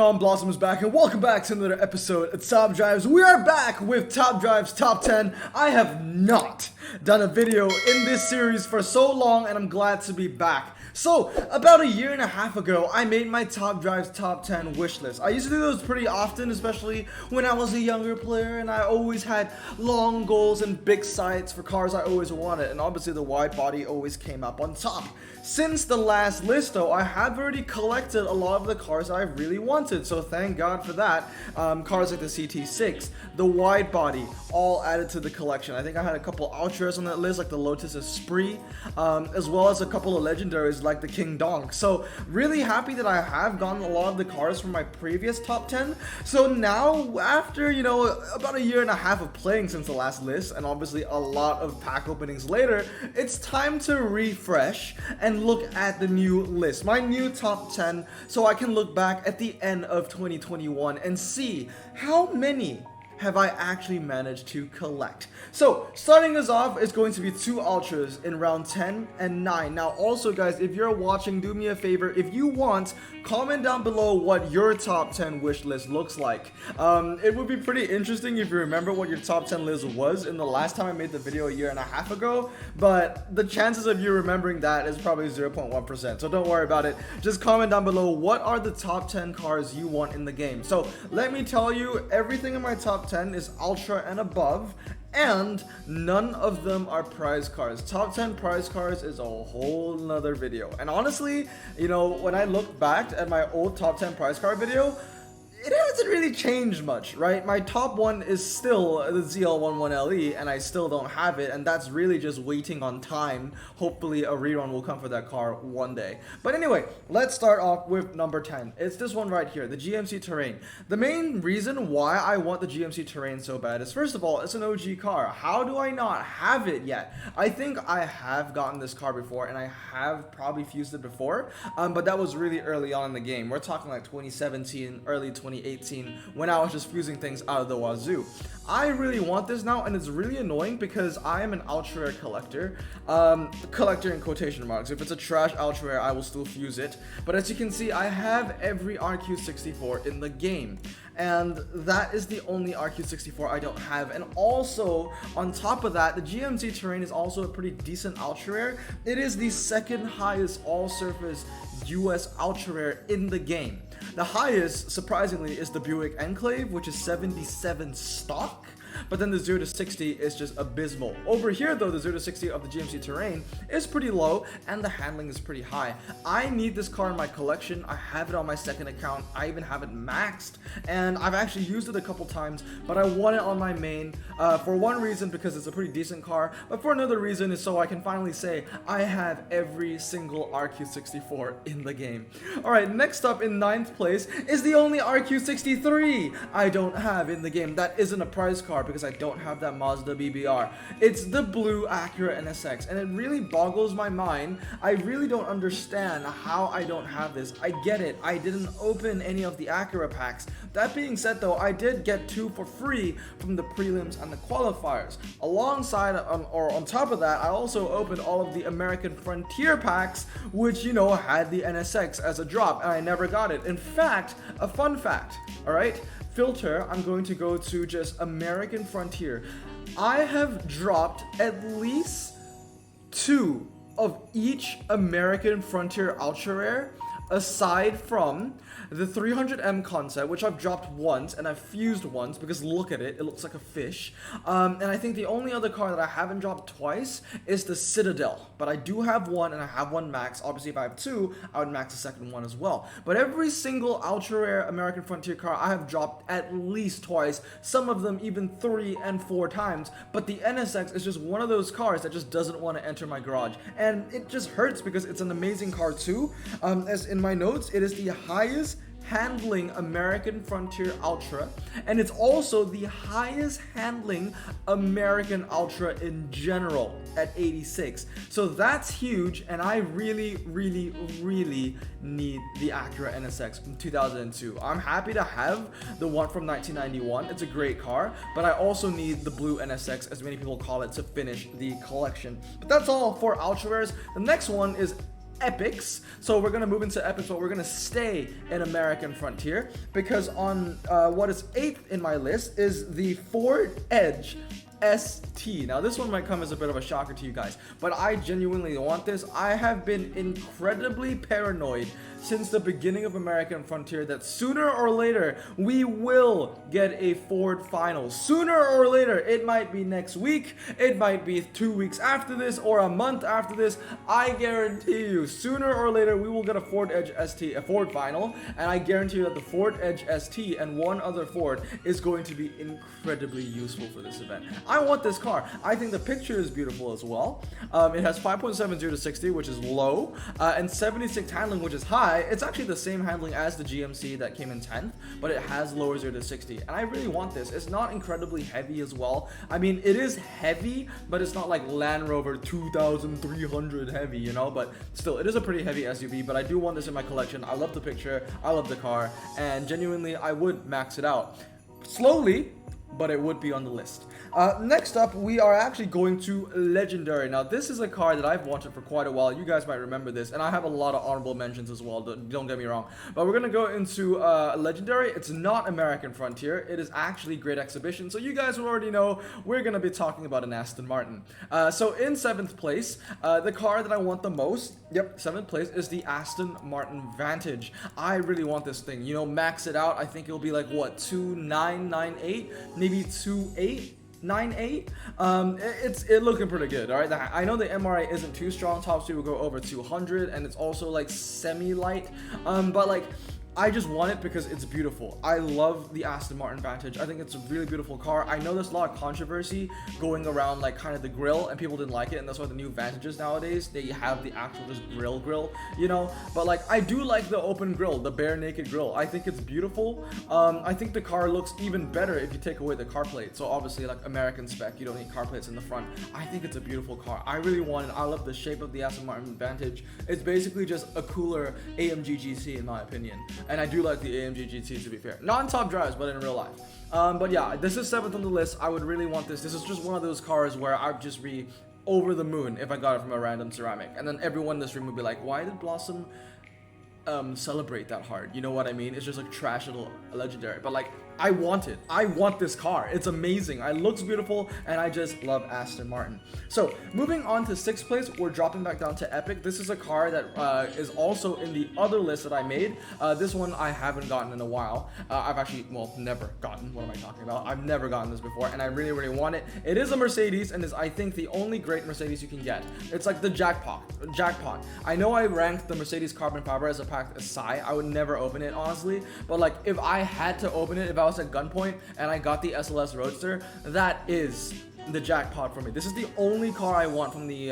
on? Blossom is back, and welcome back to another episode of Top Drives. We are back with Top Drives Top 10. I have not done a video in this series for so long, and I'm glad to be back. So, about a year and a half ago, I made my Top Drives Top 10 wish list. I used to do those pretty often, especially when I was a younger player, and I always had long goals and big sights for cars I always wanted, and obviously the wide body always came up on top. Since the last list though, I have already collected a lot of the cars I really wanted, so thank God for that. Cars like the CT6, the wide body, all added to the collection. I think I had a couple Ultras on that list, like the Lotus Esprit, as well as a couple of legendaries like the King Donk. So really happy that I have gotten a lot of the cars from my previous top 10. So now, after, you know, about a year and a half of playing since the last list, and obviously a lot of pack openings later, it's time to refresh and look at the new list, my new top 10, so I can look back at the end of 2021 and see how many have I actually managed to collect. So starting us off is going to be two Ultras in round 10 and 9. Now also guys, if you're watching, do me a favor, if you want, comment down below what your top 10 wish list looks like. It would be pretty interesting if you remember what your top 10 list was in the last time I made the video a year and a half ago, but the chances of you remembering that is probably 0.1%, so don't worry about it. Just comment down below what are the top 10 cars you want in the game. So let me tell you, everything in my top 10 is Ultra and above, and none of them are prize cars. Top 10 prize cars is a whole nother video. And honestly, you know, when I look back at my old top 10 prize car video, it hasn't really changed much, right? My top one is still the ZL11LE, and I still don't have it, and that's really just waiting on time. Hopefully a rerun will come for that car one day. But anyway, let's start off with number 10. It's this one right here, the GMC Terrain. The main reason why I want the GMC Terrain so bad is, first of all, it's an OG car. How do I not have it yet? I think I have gotten this car before, and I have probably fused it before, but that was really early on in the game. We're talking like 2017, early 2018, when I was just fusing things out of the wazoo. I really want this now, and it's really annoying because I am an ultra rare collector. Collector in quotation marks. If it's a trash ultra rare, I will still fuse it. But as you can see, I have every RQ64 in the game, and that is the only RQ64 I don't have. And also, on top of that, the GMC Terrain is also a pretty decent ultra rare. It is the second highest all-surface US ultra rare in the game. The highest, surprisingly, is the Buick Enclave, which is 77 stock. But then the 0 to 60 is just abysmal. Over here though, the 0 to 60 of the GMC Terrain is pretty low, and the handling is pretty high. I need this car in my collection. I have it on my second account. I even have it maxed, and I've actually used it a couple times, but I want it on my main for one reason, because it's a pretty decent car, but for another reason is so I can finally say I have every single RQ64 in the game. Alright, next up in 9th place is the only RQ63 I don't have in the game. That isn't a prize car, because I don't have that Mazda BBR. It's the blue Acura NSX, and it really boggles my mind. I really don't understand how I don't have this. I get it, I didn't open any of the Acura packs. That being said though, I did get 2 for free from the prelims and the qualifiers. Alongside, or on top of that, I also opened all of the American Frontier packs, which, you know, had the NSX as a drop, and I never got it. In fact, a fun fact, alright? Filter, I'm going to go to just American Frontier. I have dropped at least 2 of each American Frontier Ultra Rare, aside from the 300M concept, which I've dropped once, and I've fused once, because look at it, it looks like a fish. And I think the only other car that I haven't dropped twice is the Citadel, but I do have one, and I have one max. Obviously, if I have 2, I would max the second one as well. But every single ultra rare American Frontier car I have dropped at least twice, some of them even 3 and 4 times. But the NSX is just one of those cars that just doesn't want to enter my garage, and it just hurts because it's an amazing car too. As in my notes, it is the highest handling American Frontier Ultra, and it's also the highest handling American Ultra in general at 86. So that's huge, and I really need the Acura NSX from 2002. I'm happy to have the one from 1991. It's a great car, but I also need the blue NSX, as many people call it, to finish the collection. But that's all for Ultra Rares. The next one is epics. So we're gonna move into epics, but we're gonna stay in American Frontier because on what is 8th in my list is the Ford Edge ST. Now this one might come as a bit of a shocker to you guys, but I genuinely want this. I have been incredibly paranoid since the beginning of American Frontier that sooner or later we will get a Ford final. Sooner or later, it might be next week, it might be 2 weeks after this, or a month after this. I guarantee you, sooner or later we will get a Ford Edge ST, a Ford final, and I guarantee you that the Ford Edge ST and one other Ford is going to be incredibly useful for this event. I want this car. I think the picture is beautiful as well. It has 5.70 to 60, which is low, and 76 handling, which is high. It's actually the same handling as the GMC that came in 10th, but it has lower 0 to 60, and I really want this. It's not incredibly heavy as well. I mean, it is heavy, but it's not like Land Rover 2300 heavy, you know, but still, it is a pretty heavy SUV, but I do want this in my collection. I love the picture, I love the car, and genuinely, I would max it out. Slowly, but it would be on the list. Next up, we are actually going to Legendary. Now, this is a car that I've wanted for quite a while. You guys might remember this, and I have a lot of honorable mentions as well, don't get me wrong. But we're going to go into Legendary. It's not American Frontier. It is actually Great Exhibition. So you guys will already know we're going to be talking about an Aston Martin. So in 7th place, the car that I want the most, 7th place, is the Aston Martin Vantage. I really want this thing. You know, max it out. I think it'll be like, what, 2998? Maybe 2898. It's looking pretty good. All right, I know the MRA isn't too strong. Top speed will go over 200, and it's also like semi-light, but like I just want it because it's beautiful. I love the Aston Martin Vantage. I think it's a really beautiful car. I know there's a lot of controversy going around like kind of the grille, and people didn't like it, and that's why the new Vantages nowadays, they have the actual just grill, you know, but like I do like the open grille, the bare naked grille. I think it's beautiful. I think the car looks even better if you take away the car plate. So obviously like American spec, you don't need car plates in the front. I think it's a beautiful car. I really want it. I love the shape of the Aston Martin Vantage. It's basically just a cooler AMG GT in my opinion. And I do like the AMG GT, to be fair. Not in top drives, but in real life. But yeah, this is 7th on the list. I would really want this. This is just one of those cars where I'd just be over the moon if I got it from a random ceramic. And then everyone in this room would be like, why did Blossom celebrate that hard? You know what I mean? It's just like trash little Legendary. But like, I want it. I want this car. It's amazing. It looks beautiful, and I just love Aston Martin. So, moving on to 6th place, we're dropping back down to Epic. This is a car that is also in the other list that I made. This one I haven't gotten in a while. I've actually, well, never gotten. What am I talking about? I've never gotten this before, and I really, really want it. It is a Mercedes, and is, I think, the only great Mercedes you can get. It's like the jackpot. I know I ranked the Mercedes carbon fiber as a pack aside. I would never open it, honestly. But like, if I had to open it, if I was at gunpoint and I got the SLS Roadster, that is the jackpot for me. This is the only car I want from the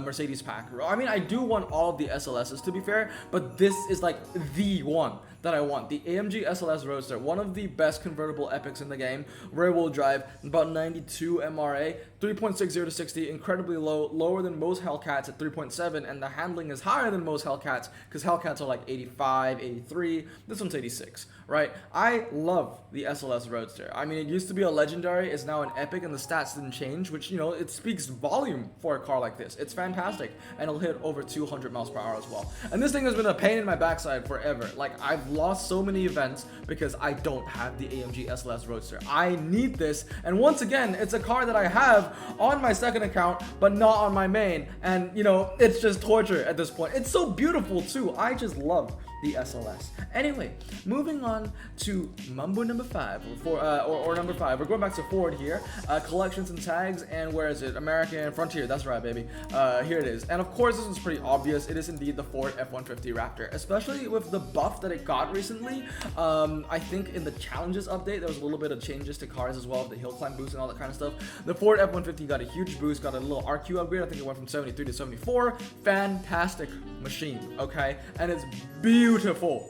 Mercedes pack. I mean, I do want all of the SLSs, to be fair, but this is like the one that I want. The AMG SLS Roadster, one of the best convertible epics in the game. Rear wheel drive, about 92 MRA, 3.60 to 60, incredibly low, lower than most Hellcats at 3.7, and the handling is higher than most Hellcats, because Hellcats are like 85, 83, this one's 86, right? I love the SLS Roadster. I mean, it used to be a Legendary, it's now an epic, and the stats didn't change, which, you know, it speaks volume for a car like this. It's fantastic, and it'll hit over 200 miles per hour as well. And this thing has been a pain in my backside forever. Like, I've lost so many events because I don't have the AMG SLS Roadster. I need this, and once again, it's a car that I have on my second account, but not on my main, and, you know, it's just torture at this point. It's so beautiful, too. I just love the SLS. Anyway, moving on to Mambo number 5, or number 5. We're going back to Ford here. Collections and tags, and where is it? American Frontier. That's right, baby. Here it is. And of course, this is pretty obvious. It is indeed the Ford F-150 Raptor, especially with the buff that it got recently. I think in the challenges update, there was a little bit of changes to cars as well, the hill climb boost and all that kind of stuff. The Ford F-150 got a huge boost, got a little RQ upgrade. I think it went from 73 to 74. Fantastic machine, okay? And it's beautiful.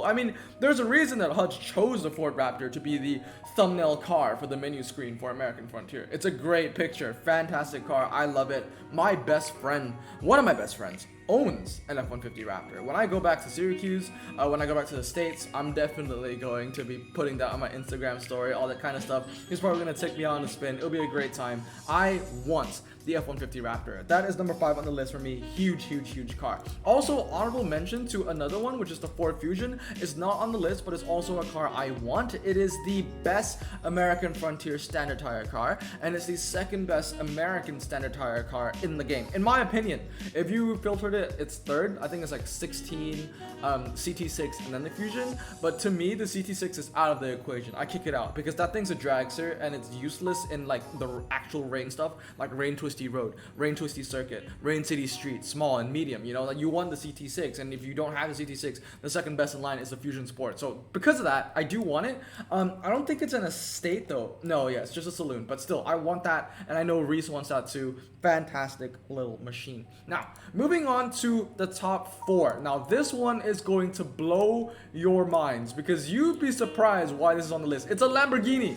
I mean, there's a reason that Hutch chose the Ford Raptor to be the thumbnail car for the menu screen for American Frontier. It's a great picture, fantastic car. I love it. My best friend, one of my best friends, owns an F-150 Raptor. When I go back to Syracuse, when I go back to the States, I'm definitely going to be putting that on my Instagram story, all that kind of stuff. He's probably going to take me on a spin. It'll be a great time. I want the F-150 Raptor. That is number 5 on the list for me. Huge car. Also, honorable mention to another one, which is the Ford Fusion. It's not on the list, but it's also a car I want. It is the best American Frontier standard tire car, and it's the second best American standard tire car in the game, in my opinion. If you filtered it, it's third. I think it's like 16, CT6, and then the Fusion. But to me, the CT6 is out of the equation. I kick it out because that thing's a dragster and it's useless in like the actual rain stuff, like rain twisty road, rain twisty circuit, rain city street, small and medium. You know, like you want the CT6, and if you don't have the CT6, the second best in line is the Fusion Sport. So because of that, I do want it. I don't think it's in a state though. No, yeah, it's just a saloon, but still, I want that, and I know Reese wants that too. Fantastic little machine. Now, moving on to the top 4. Now, this one is going to blow your minds because you'd be surprised why this is on the list. It's a Lamborghini.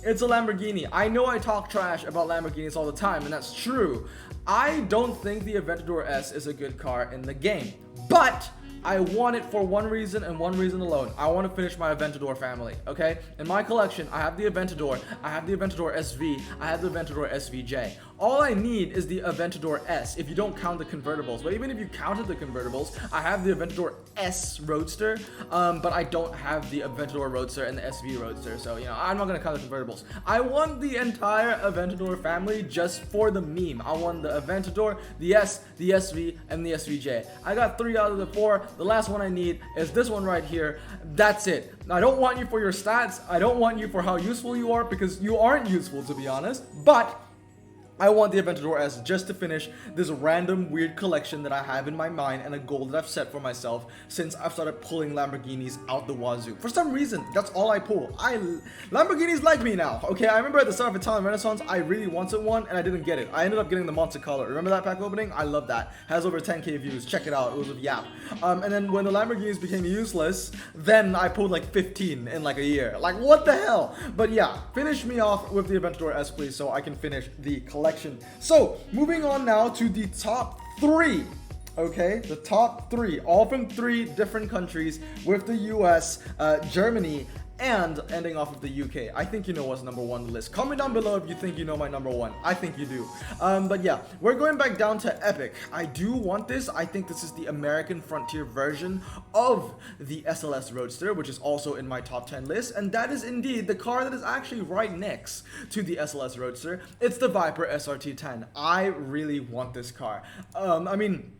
It's a Lamborghini. I know I talk trash about Lamborghinis all the time, and that's true. I don't think the Aventador S is a good car in the game, but I want it for one reason and one reason alone. I want to finish my Aventador family, okay? In my collection, I have the Aventador, I have the Aventador SV, I have the Aventador SVJ. All I need is the Aventador S, if you don't count the convertibles. But even if you counted the convertibles, I have the Aventador S Roadster, but I don't have the Aventador Roadster and the SV Roadster, so, you know, I'm not going to count the convertibles. I want the entire Aventador family just for the meme. I want the Aventador, the S, the SV, and the SVJ. I got 3 out of the 4. The last one I need is this one right here. That's it. I don't want you for your stats. I don't want you for how useful you are, because you aren't useful, to be honest. But I want the Aventador S just to finish this random weird collection that I have in my mind and a goal that I've set for myself since I've started pulling Lamborghinis out the wazoo. For some reason, that's all I pull. Lamborghinis like me now. Okay, I remember at the start of Italian Renaissance, I really wanted one and I didn't get it. I ended up getting the Monte Carlo. Remember that pack opening? I love that. Has over 10k views. Check it out. It was with Yap. And then when the Lamborghinis became useless, then I pulled like 15 in like a year. Like, what the hell? But yeah, finish me off with the Aventador S, please, so I can finish the collection. So, moving on now to the top 3. Okay, the top 3, all from 3 different countries, with the US, Germany, and ending off with the UK. I think you know what's number 1 on the list. Comment down below if you think you know my number 1. I think you do. But yeah, we're going back down to Epic. I do want this. I think this is the American Frontier version of the SLS Roadster, which is also in my top 10 list. And that is indeed the car that is actually right next to the SLS Roadster. It's the Viper SRT10. I really want this car. I mean,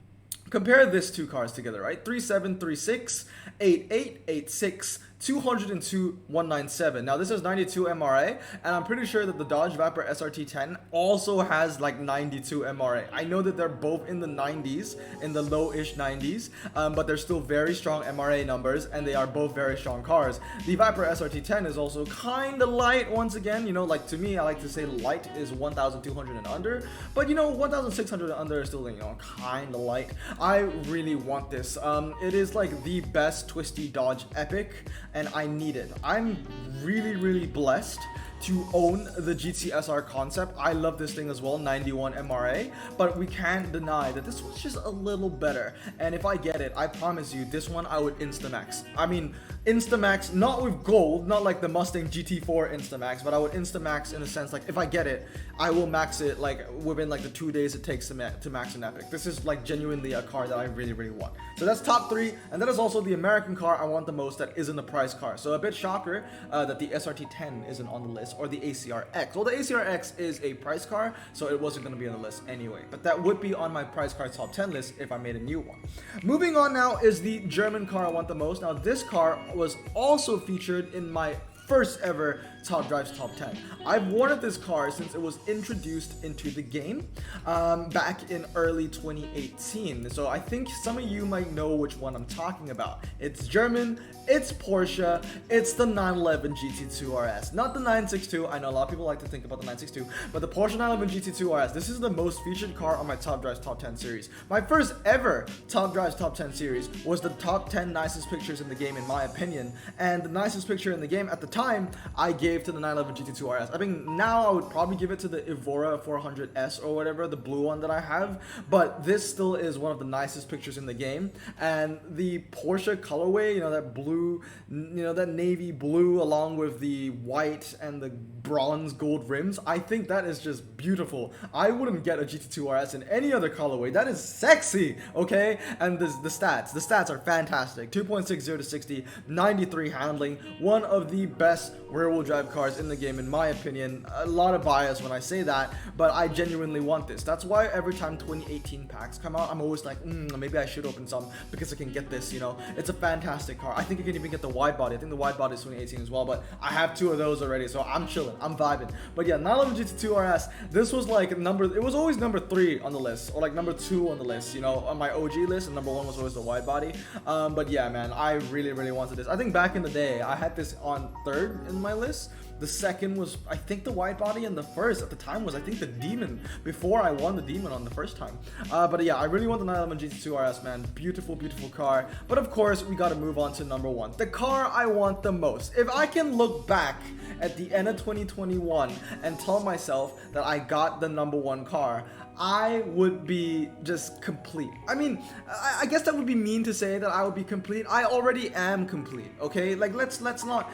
compare these 2 cars together, right? 3736, 8886, 202, 197. Now this is 92 MRA, and I'm pretty sure that the Dodge Viper SRT10 also has like 92 MRA. I know that they're both in the 90s, in the low-ish 90s, but they're still very strong MRA numbers, and they are both very strong cars. The Viper SRT10 is also kind of light once again. You know, like to me, I like to say light is 1,200 and under, but you know, 1,600 and under is still, you know, kind of light. I really want this. It is like the best twisty Dodge Epic, and I need it. I'm really blessed to own the GTSR concept. I love this thing as well, 91 MRA, but we can't deny that this one's just a little better. And if I get it, I promise you, this one I would Instamax. I mean, Instamax, not with gold, not like the Mustang GT4 Instamax, but I would Instamax in a sense, like if I get it, I will max it like within like the 2 days it takes to max an Epic. This is like genuinely a car that I really want. So that's top 3, and that is also the American car I want the most that isn't a price car. So a bit shocker that the SRT10 isn't on the list, or the ACR-X. Well, the ACR-X is a price car, so it wasn't going to be on the list anyway, but that would be on my price car top 10 list if I made a new one. Moving on now is the German car I want the most. Now this car was also featured in my first ever Top Drives Top 10. I've wanted this car since it was introduced into the game back in early 2018. So I think some of you might know which one I'm talking about. It's German, it's Porsche, it's the 911 GT2 RS. Not the 962, I know a lot of people like to think about the 962, but the Porsche 911 GT2 RS. This is the most featured car on my Top Drives Top 10 series. My first ever Top Drives Top 10 series was the top 10 nicest pictures in the game in my opinion, and the nicest picture in the game at the time, I gave to the 911 GT2 RS. I think now I would probably give it to the Evora 400S or whatever, the blue one that I have, but this still is one of the nicest pictures in the game. And the Porsche colorway, you know, that blue, you know, that navy blue along with the white and the bronze gold rims, I think that is just beautiful. I wouldn't get a GT2 RS in any other colorway. That is sexy, okay? And the stats are fantastic. 2.60 to 60, 93 handling, one of the best rear-wheel drive cars in the game in my opinion. A lot of bias when I say that, but I genuinely want this. That's why every time 2018 packs come out, I'm always like, maybe I should open some because I can get this, you know. It's a fantastic car. I think you can even get the wide body. I think the wide body is 2018 as well, but I have 2 of those already, so I'm chilling, I'm vibing. But yeah, 911 GT2 RS, this was like it was always number 3 on the list, or like number 2 on the list, you know, on my OG list, and number 1 was always the wide body. But yeah, man, I really wanted this. I think back in the day, I had this on 3rd in my list. The second was, I think, the wide body, and the first at the time was, I think, the Demon, before I won the Demon on the first time. But yeah, I really want the 911 GT2 RS, man. Beautiful car. But of course, we gotta move on to number 1. The car I want the most. If I can look back at the end of 2021 and tell myself that I got the number 1 car, I would be just complete. I mean, I guess that would be mean to say that I would be complete. I already am complete, okay? Like, let's not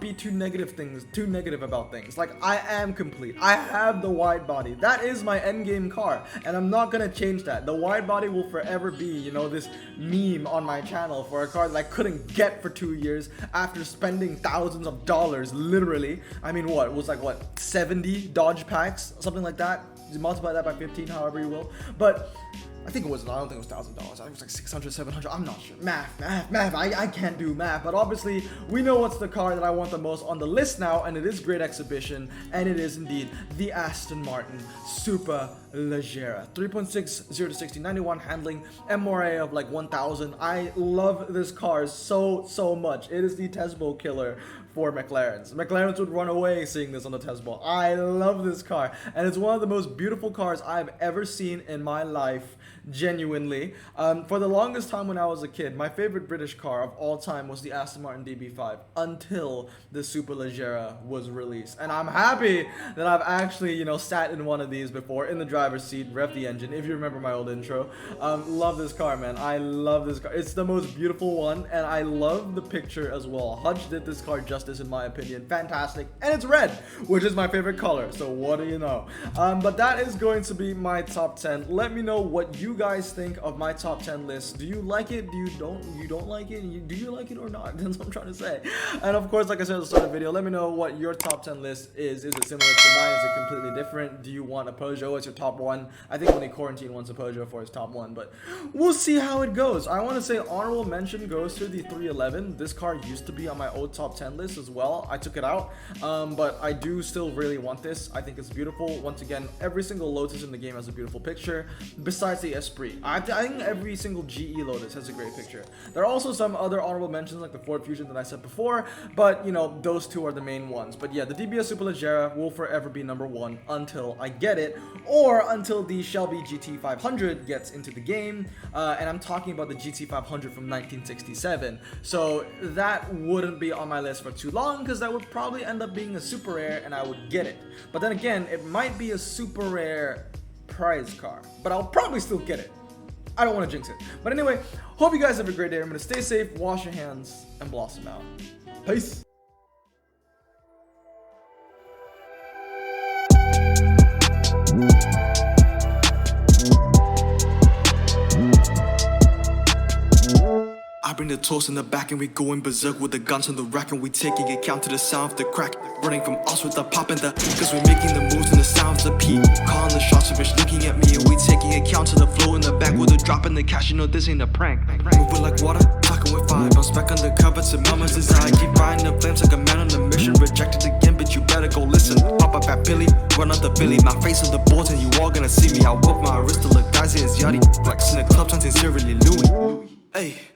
be too negative about things. Like, I am complete. I have the wide body. That is my endgame car, and I'm not gonna change that. The wide body will forever be, you know, this meme on my channel for a car that I couldn't get for 2 years after spending thousands of dollars, literally. I mean, what? It was like, what, 70 Dodge packs? Something like that? You multiply that by 15, however you will. But I think it was, I don't think it was $1,000. I think it was like 600, 700. I'm not sure. Math. I can't do math. But obviously, we know what's the car that I want the most on the list now, and it is Great Exhibition, and it is indeed the Aston Martin Superleggera. 3.60 to 60, 91 handling, MRA of like 1,000. I love this car so much. It is the Tesbo killer for McLarens. McLarens would run away seeing this on the Tesbo. I love this car, and it's one of the most beautiful cars I've ever seen in my life. Genuinely, for the longest time when I was a kid, my favorite British car of all time was the Aston Martin DB5 until the Superleggera was released. And I'm happy that I've actually, you know, sat in one of these before in the driver's seat, rev the engine, if you remember my old intro. Love this car, man. I love this car. It's the most beautiful one, and I love the picture as well. Hutch did this car justice in my opinion. Fantastic. And it's red, which is my favorite color, so what do you know? But that is going to be my top 10. Let me know what you guys think of my top 10 list. Do you like it? Do you don't like it? Do you like it or not? That's what I'm trying to say. And of course, like I said at the start of the video, let me know what your top 10 list is. Is it similar to mine? Is it completely different? Do you want a Peugeot as your top 1? I think only Quarantine wants a Peugeot for his top 1, but we'll see how it goes. I want to say honorable mention goes to the 311. This car used to be on my old top 10 list as well. I took it out, but I do still really want this. I think it's beautiful. Once again, every single Lotus in the game has a beautiful picture, besides the Esprit. I think every single GE Lotus has a great picture. There are also some other honorable mentions like the Ford Fusion that I said before, but you know, those two are the main ones. But yeah, the DBS Superleggera will forever be number 1 until I get it, or until the Shelby GT500 gets into the game, and I'm talking about the GT500 from 1967. So that wouldn't be on my list for too long, because that would probably end up being a super rare and I would get it. But then again, it might be a super rare prize car, but I'll probably still get it. I don't want to jinx it. But anyway, hope you guys have a great day. Remember to stay safe, wash your hands, and blossom out. Peace. I bring the toast in the back and we going berserk with the guns on the rack, and we taking account to the sound of the crack. Running from us with the pop and the, cause we're making the moves and the sounds of the P. Calling the shots, so bitch looking at me, and we taking account to the flow in the back with the drop and the cash. You know this ain't a prank. Moving like water, talking with fire. Bounce back on the cover to mama's desire. Keep riding the flames like a man on a mission. Rejected again, but you better go listen. Pop up at Billy, run up the Billy. My face on the boards and you all gonna see me. I work my wrist to look dicey as Yachty. Flexing the club, something sincerely Louis. Hey.